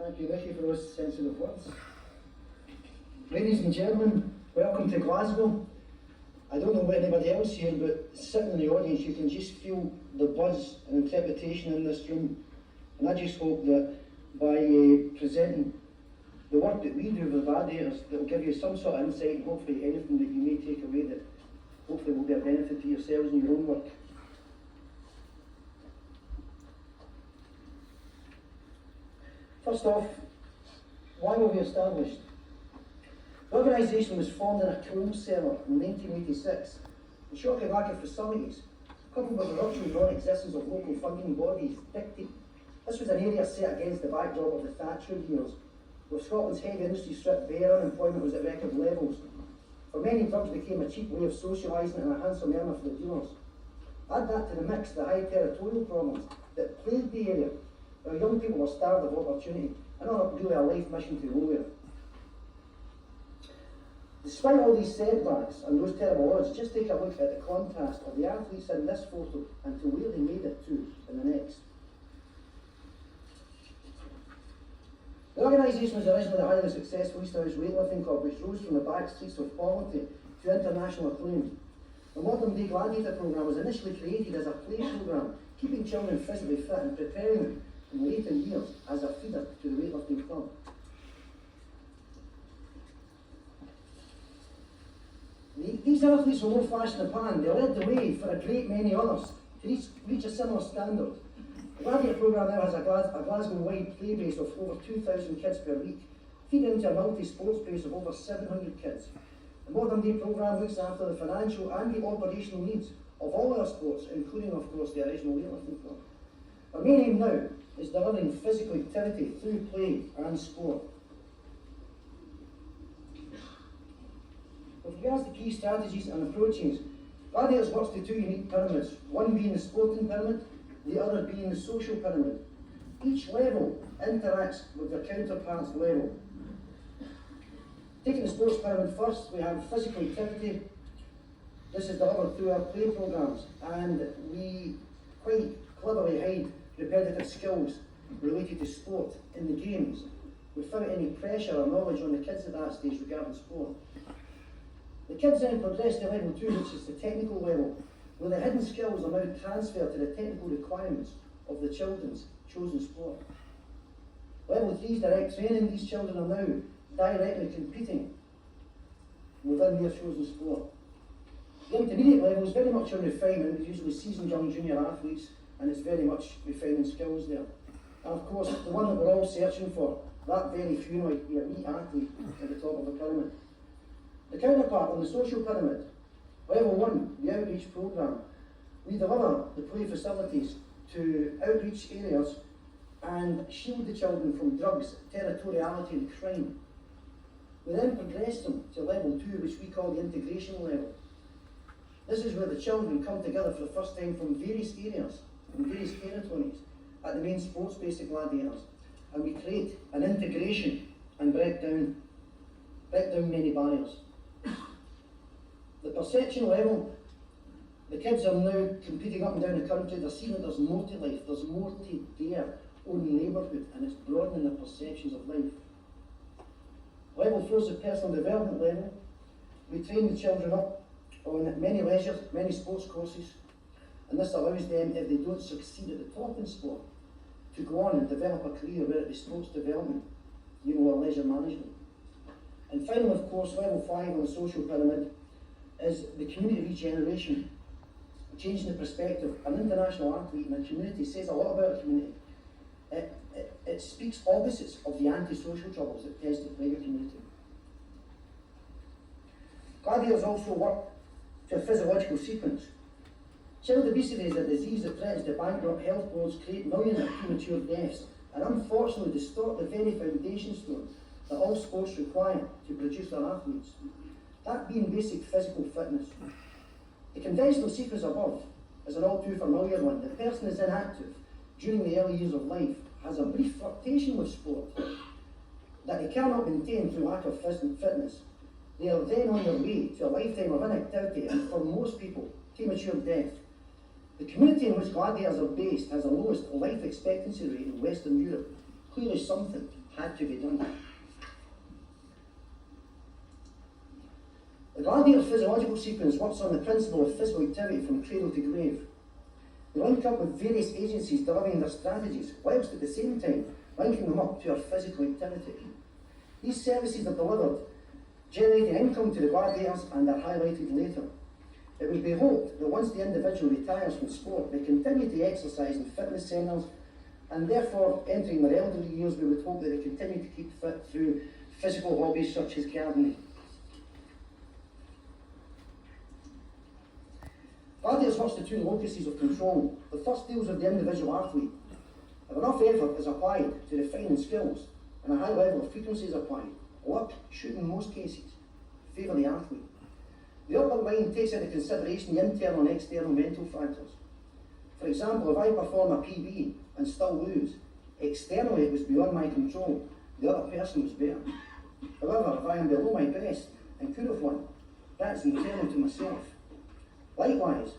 Thank you, Ricky, for those sensitive words. Ladies and gentlemen, welcome to Glasgow. I don't know about anybody else here, but sitting in the audience, you can just feel the buzz and interpretation in this room. And I just hope that by presenting the work that we do with gladiators, that will give you some sort of insight, and hopefully anything that you may take away that hopefully will be a benefit to yourselves and your own work. First off, why were we established? The organisation was formed in a coal cellar in 1986. The shocking lack of facilities, coupled with the virtual non-existence of local funding bodies, dictated. This was an area set against the backdrop of the Thatcher years, where Scotland's heavy industry stripped bare, unemployment was at record levels. For many, drugs became a cheap way of socialising and a handsome earner for the dealers. Add that to the mix, the high territorial problems that plagued the area, where young people were starved of opportunity and on really a life mission to nowhere. Despite all these setbacks and those terrible odds, just take a look at the contrast of the athletes in this photo and to where they made it to in the next. The organisation was originally a highly successful East House weightlifting club which rose from the back streets of poverty to international acclaim. The modern day gladiator programme was initially created as a play programme, keeping children physically fit and preparing them in later years as a feeder to the weightlifting club. These athletes were no flash in the pan. They led the way for a great many others to reach a similar standard. The Gladiator programme now has a Glasgow-wide play base of over 2,000 kids per week, feeding into a multi-sports base of over 700 kids. The modern day programme looks after the financial and the operational needs of all our sports, including, of course, the original weightlifting club. Our main aim now is delivering physical activity through play and sport. With regards to key strategies and approaches, Gladiators works to two unique pyramids, one being the sporting pyramid, the other being the social pyramid. Each level interacts with their counterpart's level. Taking the sports pyramid first, we have physical activity. This is delivered through our play programmes, and we quite cleverly hide repetitive skills related to sport in the games without any pressure or knowledge on the kids at that stage regarding sport. The kids then progress to level 2, which is the technical level, where the hidden skills are now transferred to the technical requirements of the children's chosen sport. Level 3 is direct training. These children are now directly competing within their chosen sport. The intermediate level is very much on refinement, it's usually seasoned young junior athletes, and it's very much refining skills there. And of course, the one that we're all searching for, that very humanoid, the elite athlete at the top of the pyramid. The counterpart on the social pyramid, level 1, the outreach programme. We deliver the play facilities to outreach areas and shield the children from drugs, territoriality and crime. We then progress them to level 2, which we call the integration level. This is where the children come together for the first time from various areas, from various territories, at the main sports base of Gladiators. And we create an integration and break down many barriers. The perception level, the kids are now competing up and down the country. They're seeing that there's more to life, there's more to their own neighbourhood, and it's broadening their perceptions of life. Level 4 is the personal development level. We train the children up on many leisure, many sports courses, and this allows them, if they don't succeed at the top in sport, to go on and develop a career where it is sports development, or leisure management. And finally, of course, level 5 on the social pyramid is the community regeneration, changing the perspective. An international athlete in a community says a lot about a community. It speaks opposites of the anti-social troubles that tends to plague a community. Gladiators also work to a physiological sequence. Child obesity is a disease that threatens to bankrupt health boards, create millions of premature deaths, and unfortunately distort the very foundation stone that all sports require to produce their athletes. That being basic physical fitness. The conventional sequence above is an all too familiar one. The person is inactive during the early years of life, has a brief flirtation with sport that they cannot maintain through lack of fitness. They are then on their way to a lifetime of inactivity and, for most people, premature death. The community in which Gladiators are based has the lowest life expectancy rate in Western Europe. Clearly something had to be done. The gladiator physiological sequence works on the principle of physical activity from cradle to grave. We link up with various agencies delivering their strategies, whilst at the same time linking them up to our physical activity. These services are delivered, generating income to the gladiators and are highlighted later. It would be hoped that once the individual retires from sport, they continue to exercise in fitness centres, and therefore entering their elderly years, we would hope that they continue to keep fit through physical hobbies such as gardening. Gladiators works to two locuses of control. The first deals with the individual athlete. If enough effort is applied to refining skills and a high level of frequency is applied, luck should in most cases favour the athlete. The upper line takes into consideration the internal and external mental factors. For example, if I perform a PB and still lose, externally it was beyond my control, the other person was better. However, if I am below my best and could have won, that's internal to myself. Likewise,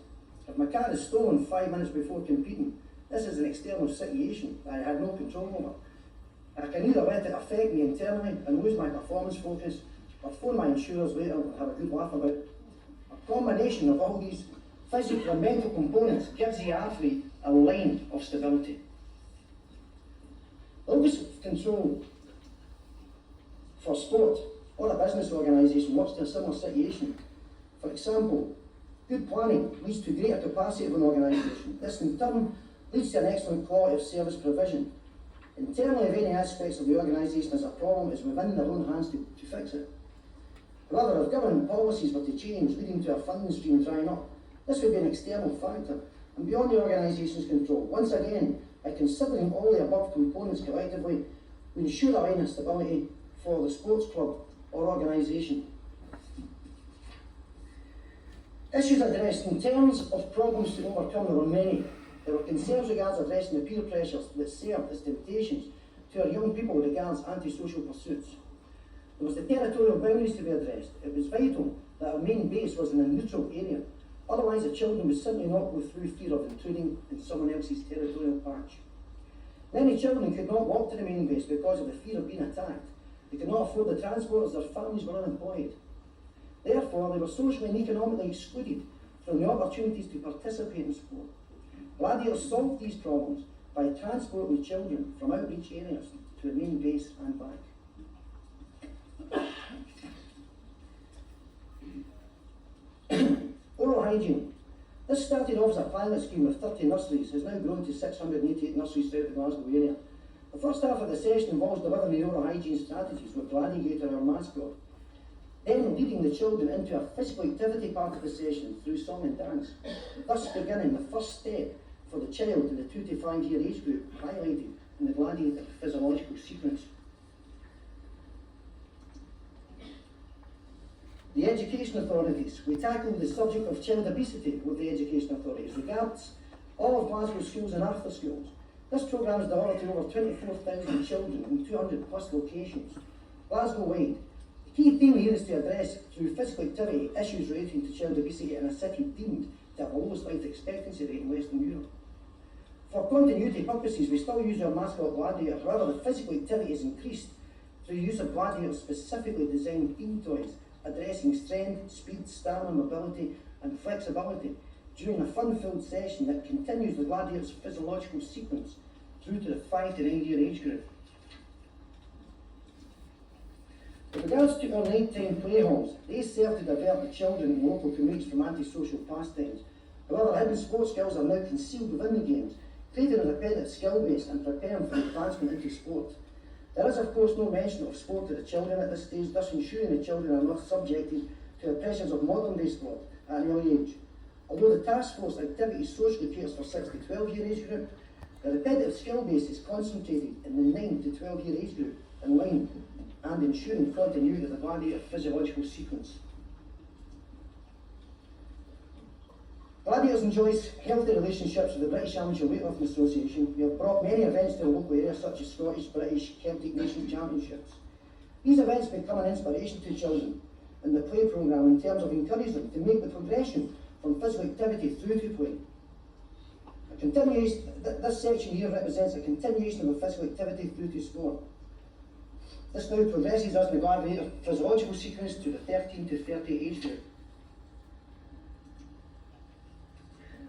if my car is stolen 5 minutes before competing, this is an external situation that I had no control over. I can either let it affect me internally and lose my performance focus, or phone my insurers later and have a good laugh about it. A combination of all these physical and mental components gives the athlete a line of stability. The locus of control for sport or a business organisation works to a similar situation. For example, good planning leads to greater capacity of an organisation. This in turn leads to an excellent quality of service provision. Internally, if any aspects of the organisation has a problem, it's within their own hands to fix it. However, if government policies were to change, leading to a funding stream drying up, this would be an external factor and beyond the organisation's control. Once again, by considering all the above components collectively, we ensure a line of stability for the sports club or organisation. Issues addressed in terms of problems to overcome, there were many. There were concerns regards addressing the peer pressures that served as temptations to our young people regards antisocial pursuits. There was the territorial boundaries to be addressed. It was vital that our main base was in a neutral area. Otherwise, the children would simply not go through fear of intruding in someone else's territorial patch. Many children could not walk to the main base because of the fear of being attacked. They could not afford the transport as their families were unemployed. Therefore, they were socially and economically excluded from the opportunities to participate in sport. Gladiators solved these problems by transporting children from outreach areas to the main base and back. Oral hygiene. This started off as a pilot scheme with 30 nurseries, has now grown to 688 nurseries throughout the Glasgow area. The first half of the session involves delivering the oral hygiene strategies with Gladiator, our mascot, then leading the children into a physical activity part of the session through song and dance, thus beginning the first step for the child in the 2 to 5 year age group, highlighted in the Gladiator physiological sequence. The education authorities. We tackled the subject of child obesity with the education authorities. Regards all of Glasgow schools and after schools. This programme is delivered to over 24,000 children in 200 plus locations, Glasgow-wide. The key theme here is to address, through physical activity, issues relating to child obesity in a city deemed to have the lowest life expectancy rate in Western Europe. For continuity purposes, we still use our mascot Gladiator. However, the physical activity is increased through use of Gladiator's specifically designed theme toys, addressing strength, speed, stamina, mobility and flexibility during a fun-filled session that continues the Gladiator's physiological sequence through to the 5 to 9 year age group. With regards to our nighttime play halls, they serve to divert the children in local communities from antisocial pastimes. However, hidden sports skills are now concealed within the games, creating a repetitive skill base and preparing for advancement into sport. There is of course no mention of sport to the children at this stage, thus ensuring the children are not subjected to the pressures of modern day sport at an early age. Although the task force activity socially caters for 6 to 12 year age group, the repetitive skill base is concentrated in the 9 to 12 year age group in line and ensuring continuity of the Gladiator physiological sequence. Gladiators enjoys healthy relationships with the British Amateur Weightlifting Association. We have brought many events to the local area such as Scottish, British, Celtic Nation Championships. These events become an inspiration to children in the play programme in terms of encouraging them to make the progression from physical activity through to play. This section here represents a continuation of a physical activity through to sport. This now progresses us in the gladiator physiological sequence to the 13 to 30 age group.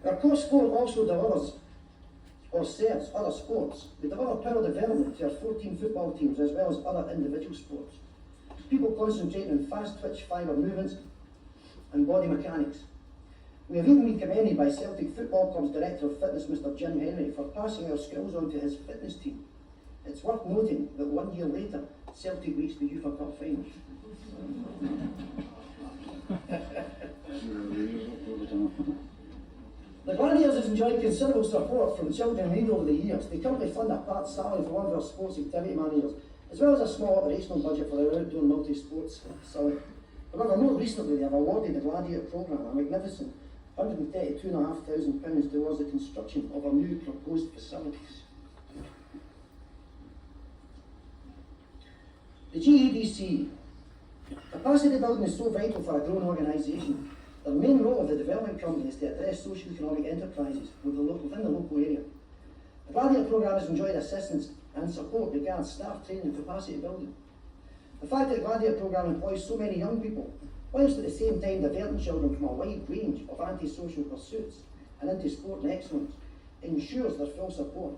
Our core sport also delivers or serves other sports. We deliver power development to our 14 football teams as well as other individual sports. People concentrating on fast twitch fibre movements and body mechanics. We have even been commended by Celtic Football Club's Director of Fitness, Mr Jim Henry, for passing our skills on to his fitness team. It's worth noting that 1 year later, Celtic reached the UEFA Cup final. The Gladiators has enjoyed considerable support from children in need over the years. They currently fund a part salary for one of our sports activity managers, as well as a small operational budget for their outdoor multi-sports facility. However, more recently they have awarded the Gladiator programme a magnificent £132,500 towards the construction of our new proposed facilities. The GADC capacity building is so vital for a growing organisation. The main role of the development company is to address socio-economic enterprises within the local area. The Gladiator programme has enjoyed assistance and support regarding staff training and capacity building. The fact that the Gladiator programme employs so many young people, whilst at the same time diverting children from a wide range of anti-social pursuits and into sport and excellence, ensures their full support.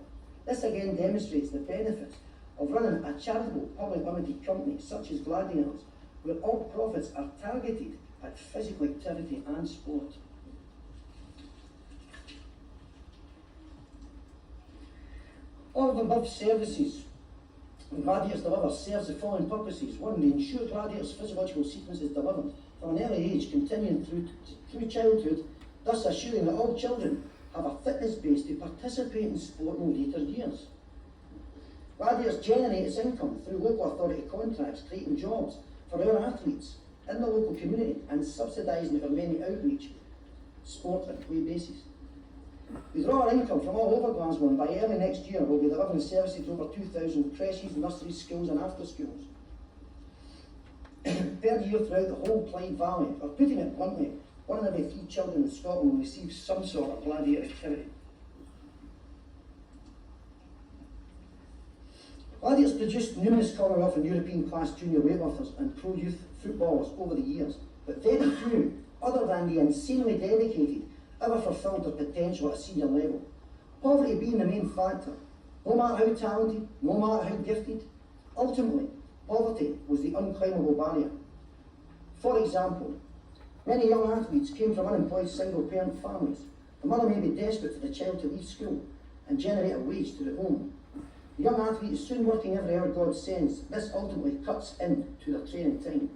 This again demonstrates the benefits of running a charitable public limited company such as Gladiators, where all profits are targeted at physical activity and sport. All of the above services Gladiators deliver serves the following purposes. One, they ensure Gladiators' physiological sequence is delivered from an early age, continuing through childhood, thus assuring that all children have a fitness base to participate in sport in later years. Gladiators generate its income through local authority contracts, creating jobs for our athletes in the local community and subsidising their many outreach sport and play bases. We draw our income from all over Glasgow, and by early next year we'll be delivering services to over 2,000 creches, nurseries, schools and after schools per year throughout the whole Clyde Valley. Or putting it bluntly, 1 in every 3 children in Scotland will receive some sort of gladiator activity. Gladiators produced numerous Commonwealth and European class junior weightlifters and pro youth footballers over the years, but very few, other than the insanely dedicated, ever fulfilled their potential at a senior level. Poverty being the main factor. No matter how talented, no matter how gifted, ultimately, poverty was the unclimbable barrier. For example, many young athletes came from unemployed single-parent families. The mother may be desperate for the child to leave school and generate a wage to the home. The young athlete is soon working every hour God sends. This ultimately cuts into their training time.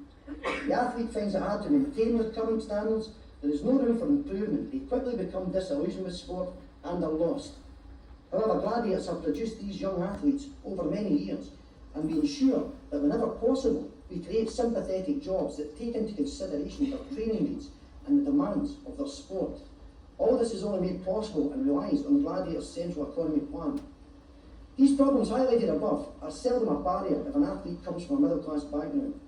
The athlete finds it hard to maintain their current standards. There is no room for improvement. They quickly become disillusioned with sport and are lost. However, Gladiators have produced these young athletes over many years, and we ensure that whenever possible, we create sympathetic jobs that take into consideration their training needs and the demands of their sport. All this is only made possible and relies on the Gladiators' central economy plan. These problems highlighted above are seldom a barrier if an athlete comes from a middle-class background.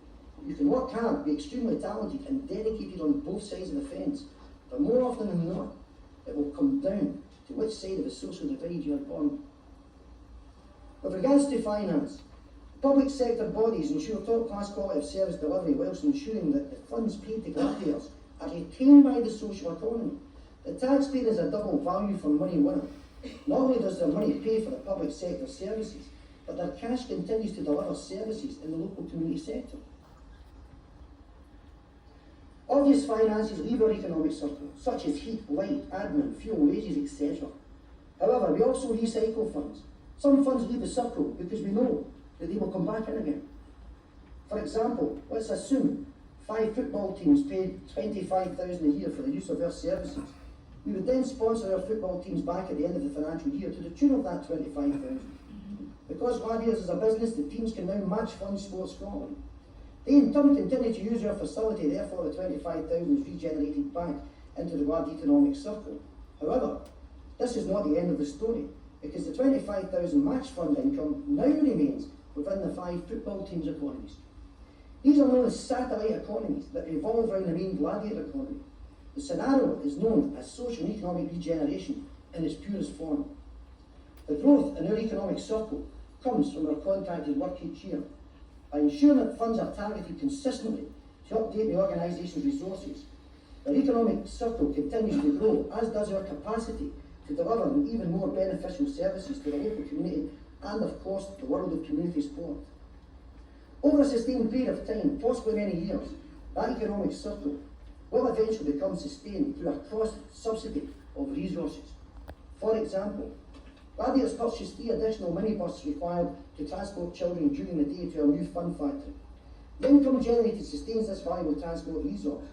You can work hard, be extremely talented and dedicated on both sides of the fence, but more often than not, it will come down to which side of the social divide you are born. With regards to finance, public sector bodies ensure top-class quality of service delivery whilst ensuring that the funds paid to Gladiators are retained by the social economy. The taxpayer is a double value for money winner. Not only does their money pay for the public sector services, but their cash continues to deliver services in the local community sector. Obvious finances leave our economic circle, such as heat, light, admin, fuel, wages, etc. However, we also recycle funds. Some funds leave the circle because we know that they will come back in again. For example, let's assume 5 football teams paid $25,000 a year for the use of their services. We would then sponsor our football teams back at the end of the financial year to the tune of that $25,000. Because Gladiators is a business, the teams can now match fund Sports Scotland. They in turn continue to use our facility, therefore the $25,000 is regenerated back into the Gladiator economic circle. However, this is not the end of the story, because the $25,000 match fund income now remains within the 5 football teams' economies. These are known as satellite economies that revolve around the main Gladiator economy. The scenario is known as social and economic regeneration in its purest form. The growth in our economic circle comes from our contracted work each year. by ensuring that funds are targeted consistently to update the organisation's resources. Our economic circle continues to grow, as does our capacity to deliver even more beneficial services to the local community and, of course, the world of community sport. Over a sustained period of time, possibly many years, that economic circle will eventually become sustained through a cross-subsidy of resources. For example, Gladiators purchased 3 additional minibuses required to transport children during the day to our new fun factory. The income generated sustains this valuable transport resource.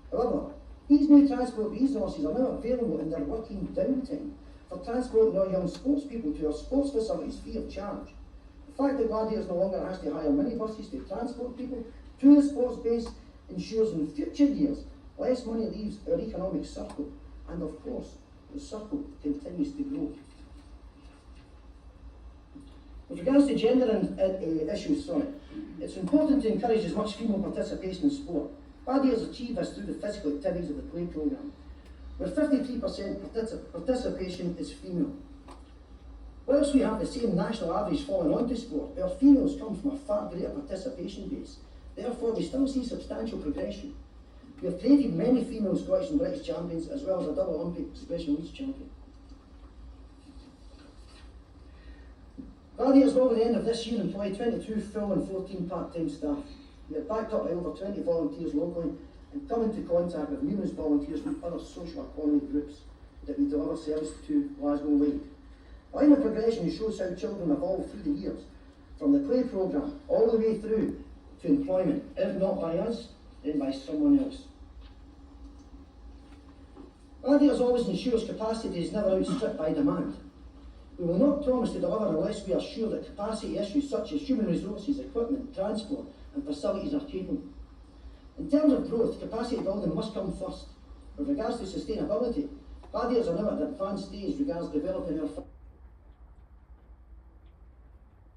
However, these new transport resources are now available in their working downtime for transporting our young sports people to our sports facilities free of charge. The fact that Gladiators no longer has to hire minibuses to transport people to the sports base ensures in future years less money leaves our economic circle, and of course the circle continues to grow. With regards to gender issues, it's important to encourage as much female participation in sport. Gladiators achieve this through the physical activities of the play programme, where 53% participation is female. Whilst we have the same national average falling onto sport, our females come from a far greater participation base. Therefore, we still see substantial progression. We have created many female Scottish and British champions, as well as a double Olympic special needs champion. Gladiators will, at the end of this year, employ 22 full and 14 part-time staff. We are backed up by over 20 volunteers locally and come into contact with numerous volunteers from other social economy groups that we deliver service to Glasgow-wide. A line of progression shows how children evolve through the years, from the play programme all the way through to employment, if not by us, then by someone else. Gladiators always ensures capacity is never outstripped by demand. We will not promise to deliver unless we are sure that capacity issues such as human resources, equipment, transport and facilities are capable. In terms of growth, capacity building must come first. With regards to sustainability, Gladiators are now at an advanced stage regards developing our